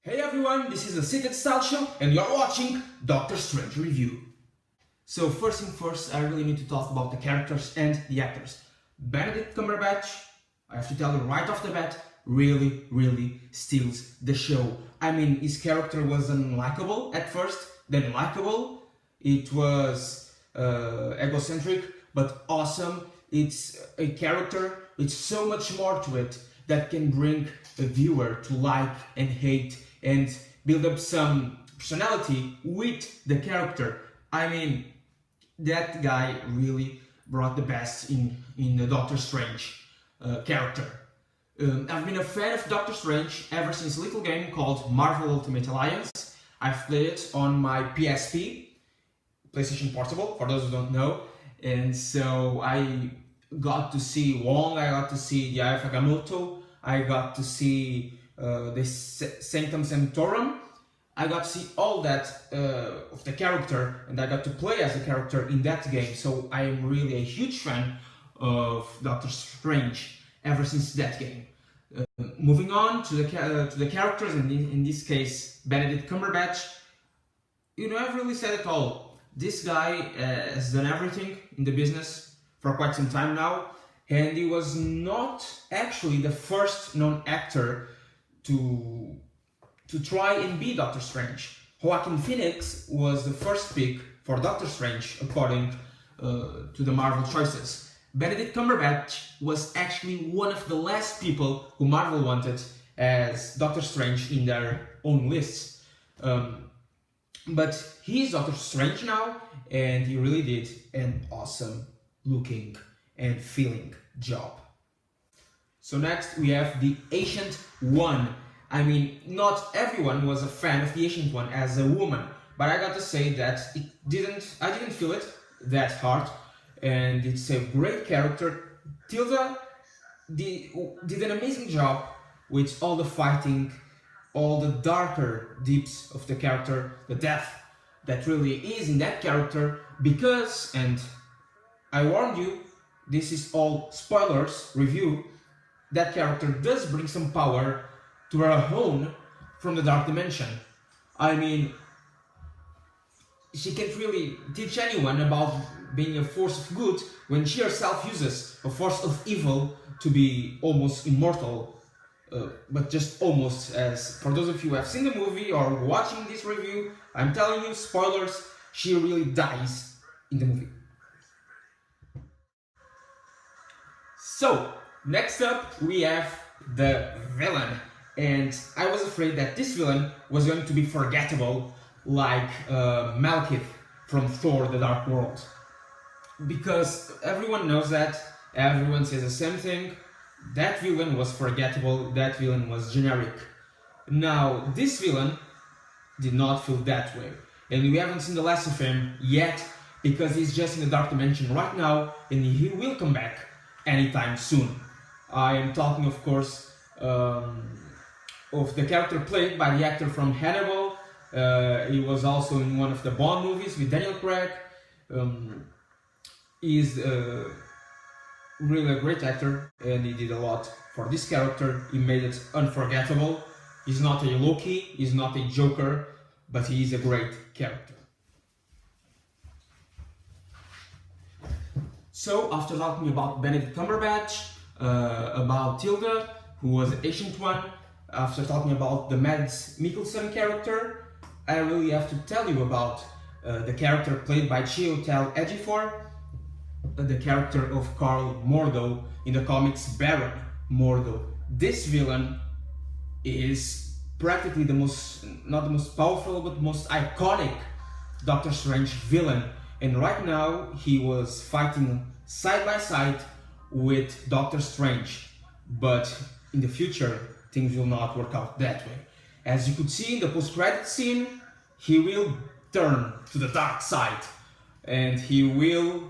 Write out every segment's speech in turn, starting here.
Hey everyone, this is the Seated Style Show and you're watching Doctor Strange Review. So first thing first, I really need to talk about the characters and the actors. Benedict Cumberbatch, I have to tell you right off the bat, really steals the show. I mean, his character was unlikable at first, then likable. It was egocentric, but awesome. It's a character with so much more to it that can bring the viewer to like and hate and build up some personality with the character. I mean, that guy really brought the best in the Doctor Strange character. I've been a fan of Doctor Strange ever since a little game called Marvel Ultimate Alliance. I've played it on my PSP, PlayStation Portable, for those who don't know. And so I got to see Wong, I got to see the Eye of Agamotto, I got to see the Sanctum Sanctorum. I got to see all that of the character, and I got to play as a character in that game. So I am really a huge fan of Doctor Strange ever since that game. Moving on to the characters, and in this case Benedict Cumberbatch. You know, I've really said it all. This guy has done everything in the business for quite some time now, and he was not actually the first known actor to try and be Doctor Strange. Joaquin Phoenix was the first pick for Doctor Strange according to the Marvel choices. Benedict Cumberbatch was actually one of the last people who Marvel wanted as Doctor Strange in their own lists. But he's Doctor Strange now, and he really did an awesome looking and feeling job. So next we have the Ancient One. I mean, not everyone was a fan of the Ancient One as a woman, but I got to say that I didn't feel it that hard, and it's a great character. Tilda did an amazing job with all the fighting, all the darker deeps of the character, the depth that really is in that character, because, and I warned you, this is all spoilers review, that character does bring some power to her own from the dark dimension. I mean, she can't really teach anyone about being a force of good when she herself uses a force of evil to be almost immortal. But just almost, as for those of you who have seen the movie or watching this review, I'm telling you, spoilers, she really dies in the movie. So, next up we have the villain, and I was afraid that this villain was going to be forgettable like Malekith from Thor: The Dark World, because everyone knows that, everyone says the same thing. That villain was forgettable, that villain was generic. Now, this villain did not feel that way, and we haven't seen the last of him yet, because he's just in the dark dimension right now, and he will come back anytime soon. I am talking, of course, of the character played by the actor from Hannibal. He was also in one of the Bond movies with Daniel Craig. He's really a great actor, and he did a lot for this character. He made it unforgettable. He's not a Loki, he's not a Joker, but he is a great character. So, after talking about Benedict Cumberbatch, about Tilda, who was the Ancient One, after talking about the Mads Mikkelsen character, I really have to tell you about the character played by Chiwetel Ejiofor, the character of Karl Mordo in the comics Baron Mordo. This villain is practically the most, not the most powerful, but most iconic Doctor Strange villain. And right now he was fighting side by side with Doctor Strange. But in the future, things will not work out that way. As you could see in the post-credit scene, he will turn to the dark side, and he will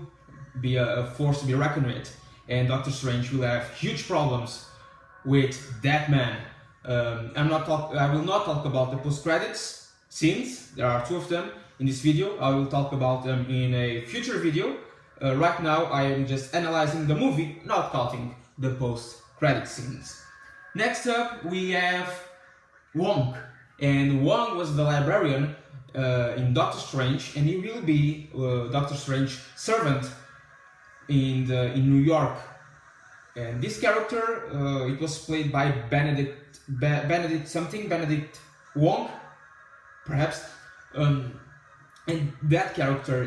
be a force to be reckoned with, and Doctor Strange will have huge problems with that man. I will not talk about the post-credits scenes. There are two of them in this video. I will talk about them in a future video. Right now I am just analyzing the movie, not counting the post-credit scenes. Next up we have Wong, and Wong was the librarian in Doctor Strange, and he will be Doctor Strange's servant in New York. And this character, it was played by Benedict Wong, perhaps. And that character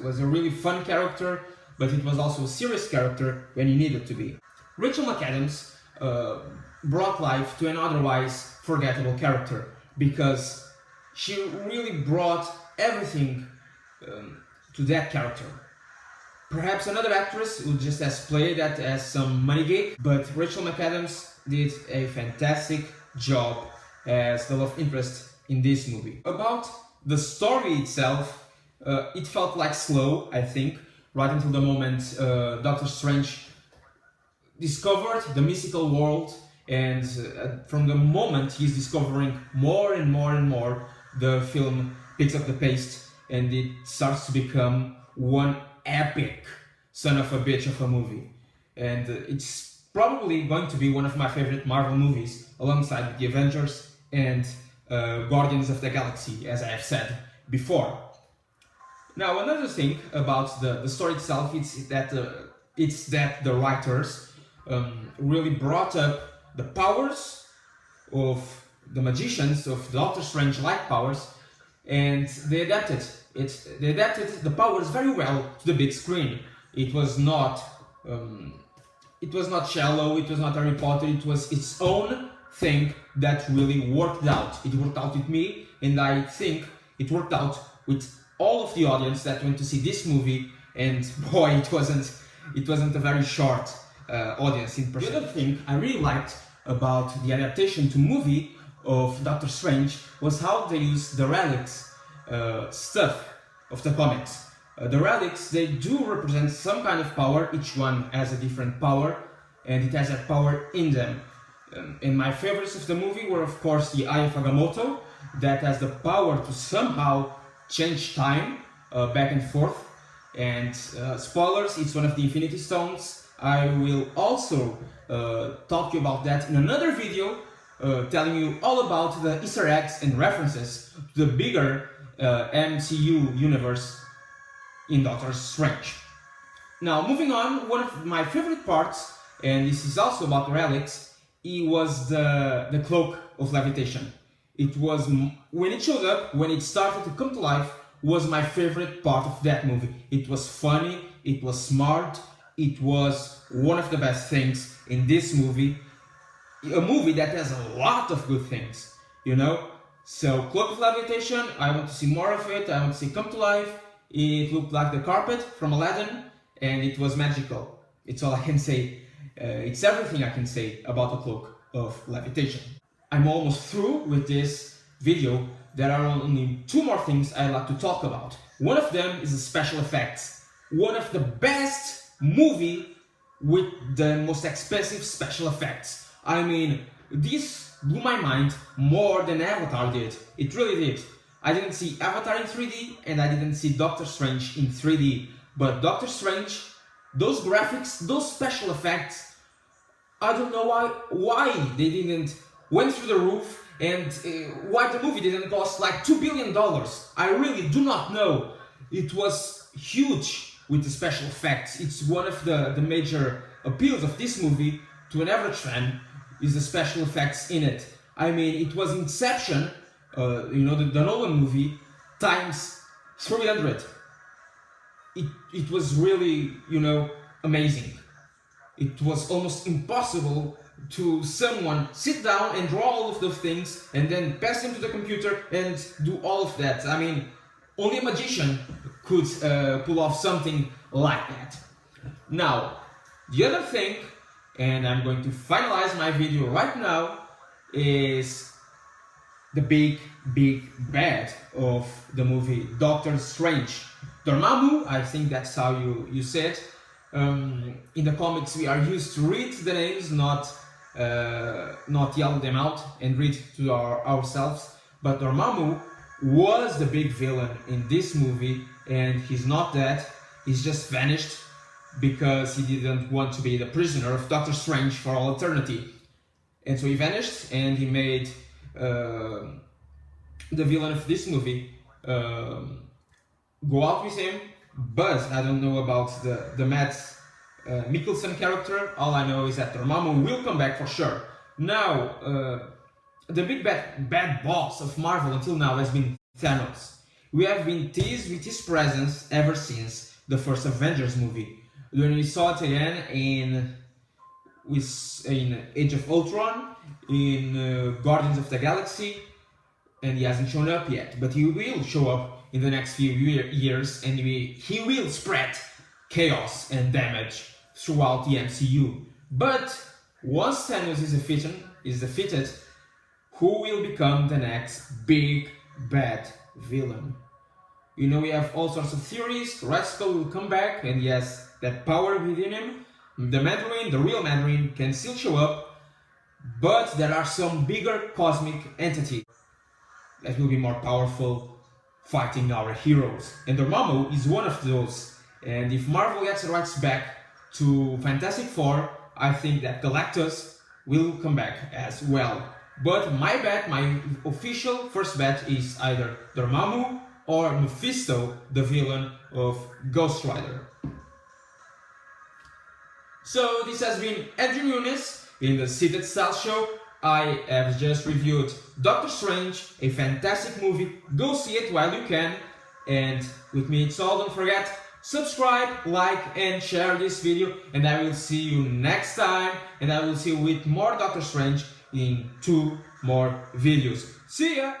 was a really fun character, but it was also a serious character when he needed to be. Rachel McAdams brought life to an otherwise forgettable character, because she really brought everything to that character. Perhaps another actress would just have played that as some money gig, but Rachel McAdams did a fantastic job as the love interest in this movie. About the story itself, it felt like slow, I think, right until the moment Doctor Strange discovered the mystical world, and from the moment he's discovering more and more and more, the film picks up the pace and it starts to become one epic son of a bitch of a movie. And it's probably going to be one of my favorite Marvel movies, alongside the Avengers and Guardians of the Galaxy, as I have said before. Now, another thing about the story itself is that the writers really brought up the powers of the magicians, of Doctor Strange-like powers, and they adapted the powers very well to the big screen. It was not shallow, it was not Harry Potter, it was its own thing that really worked out. It worked out with me, and I think it worked out with all of the audience that went to see this movie, and boy, it wasn't a very short audience in person. The other thing I really liked about the adaptation to movie of Doctor Strange was how they used the relics stuff of the comics. The relics, they do represent some kind of power. Each one has a different power, and it has that power in them. And my favorites of the movie were, of course, the Eye of Agamotto, that has the power to somehow change time back and forth. And spoilers, it's one of the Infinity Stones. I will also talk to you about that in another video, telling you all about the Easter eggs and references to the bigger MCU universe in Doctor Strange. Now, moving on, one of my favorite parts, and this is also about relics, it was the cloak of levitation. It was, when it showed up, when it started to come to life, was my favorite part of that movie. It was funny, it was smart, it was one of the best things in this movie. A movie that has a lot of good things, you know? So, Cloak of Levitation, I want to see more of it, I want to see it come to life. It looked like the carpet from Aladdin, and it was magical. It's all I can say. It's everything I can say about the Cloak of Levitation. I'm almost through with this video. There are only two more things I'd like to talk about. One of them is the special effects. One of the best movie with the most expensive special effects. I mean, this blew my mind more than Avatar did. It really did. I didn't see Avatar in 3D, and I didn't see Doctor Strange in 3D. But Doctor Strange, those graphics, those special effects, I don't know why they didn't went through the roof, and why the movie didn't cost like $2 billion. I really do not know. It was huge with the special effects. It's one of the major appeals of this movie to an average fan, is the special effects in it. I mean, it was Inception, you know, the Nolan movie, times 300. It was really, you know, amazing. It was almost impossible to someone sit down and draw all of those things and then pass them to the computer and do all of that. I mean, only a magician could pull off something like that. Now, the other thing, and I'm going to finalize my video right now, is the big bad of the movie, Doctor Strange. Dormammu, I think that's how you say it. In the comics, we are used to read the names, not yell them out and read to ourselves. But Dormammu was the big villain in this movie, and he's not dead. He's just vanished because he didn't want to be the prisoner of Doctor Strange for all eternity. And so he vanished, and he made the villain of this movie, go out with him, but I don't know about the Mads Mikkelsen character. All I know is that Dormammu will come back for sure. Now, the big bad boss of Marvel until now has been Thanos. We have been teased with his presence ever since the first Avengers movie, when we saw it again in Age of Ultron, in Guardians of the Galaxy, and he hasn't shown up yet, but he will show up in the next few years, and he will spread chaos and damage throughout the MCU. But once Thanos is defeated, who will become the next big bad villain? You know, we have all sorts of theories. Red Skull will come back, and he has that power within him. The Mandarin, the real Mandarin, can still show up, but there are some bigger cosmic entities that will be more powerful, fighting our heroes. And Dormammu is one of those. And if Marvel gets the rights back to Fantastic Four, I think that Galactus will come back as well. But my bet, my official first bet, is either Dormammu or Mephisto, the villain of Ghost Rider. So this has been Andrew Nunes in the Seated Style Show. I have just reviewed Doctor Strange, a fantastic movie. Go see it while you can. And with me it's all. Don't forget, subscribe, like and share this video. And I will see you next time. And I will see you with more Doctor Strange in 2 more videos. See ya!